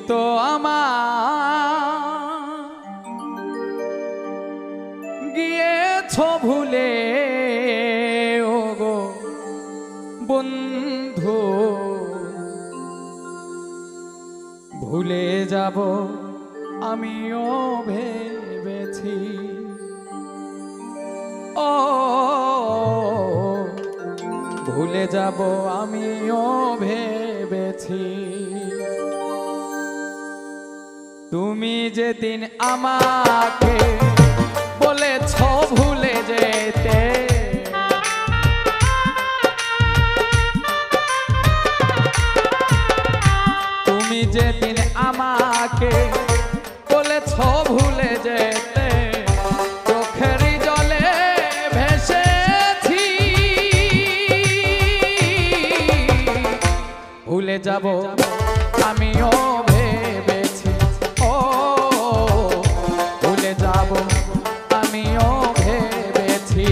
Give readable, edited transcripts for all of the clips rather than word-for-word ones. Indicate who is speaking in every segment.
Speaker 1: তো আমার গিয়েছো ভুলে ওগো বন্ধু, ভুলে যাব আমিও ভেবেছি। ও ভুলে যাব আমিও ভেবেছি। তুমি যেদিন আমাকে বলেছ ভুলে যেতে, তুমি যেদিন আমাকে বলেছ ভুলে যেতে, চোখেরই জলে ভেসেছি। ভুলে যাব আমিও ভেবেছি। ও ভুলে যাব আমিও ভেবেছি।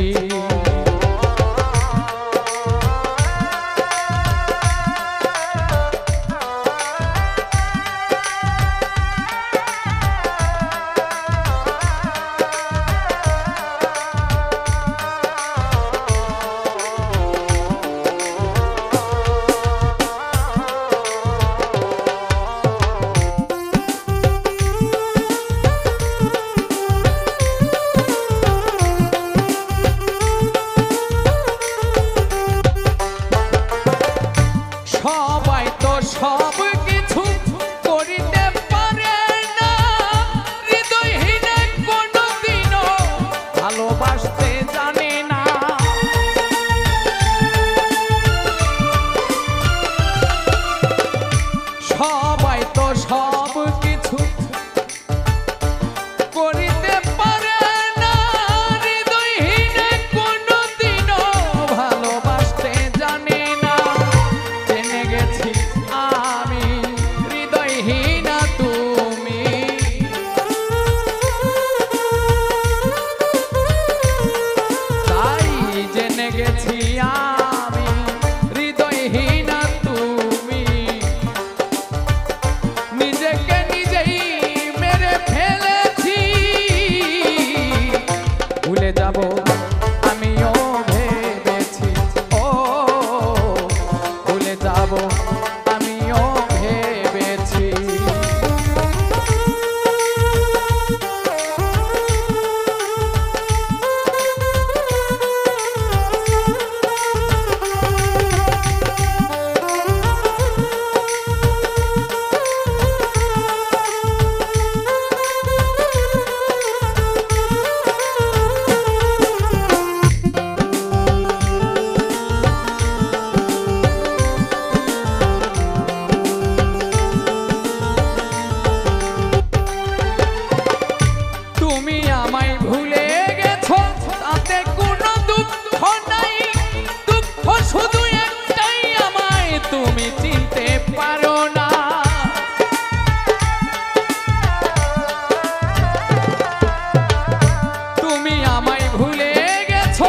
Speaker 1: সবাই তো সব কিছু করিতে পারে না, হৃদয়হীন কোনদিনও ভালোবাসতে জানে না। সবাই তো সব কিছু করিতে পারে না, হৃদয়হীন কোনদিনও ভালোবাসতে জানে না। জেনে গেছি আমি হৃদয়হীনা তুমি, তাই জেনে গেছি আমি হৃদয়হীনা তুমি। নিজেকে নিজেই মেরে ফেলেছি। ভুলে যাব আমিও ভেবেছি। ও ভুলে যাব আমিও ভেবেছি। তুমি আমায় ভুলে গেছো তাতে কোনো দুঃখ নাই, দুঃখ শুধু একটাই, আমায় তুমি চিনতে পারো না। তুমি আমায় ভুলে গেছো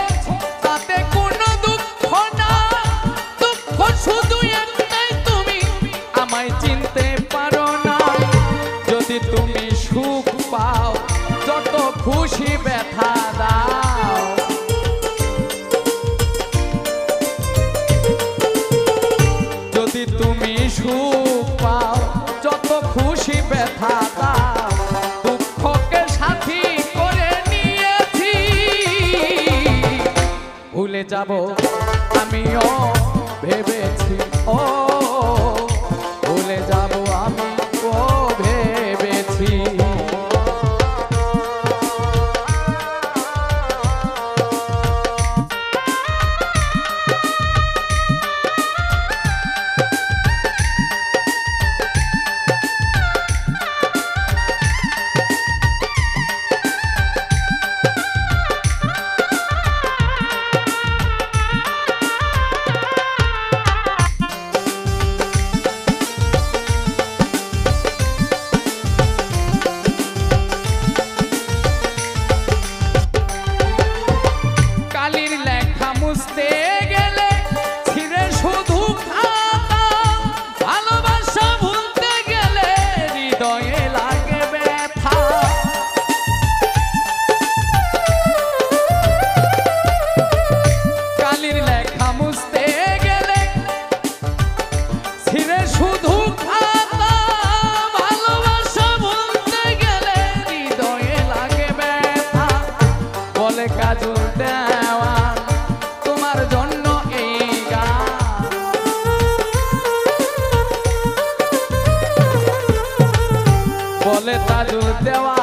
Speaker 1: তাতে কোনো দুঃখ না, দুঃখ শুধু একটাই, তুমি আমায় চিনতে পারো না। যদি তুমি সুখ পাও যত খুশি ব্যথা দাও, যদি তুমি সুখ পাও যত খুশি ব্যথা দাও, দুঃখকে সাথী করে নিয়েছি। ভুলে যাব আমিও ভেবেছি। ও ভুলে যাব আমিও ভেবেছি। বলে কাজল দেওয়ান তোমার জন্য এই গান। বলে কাজল দেওয়ান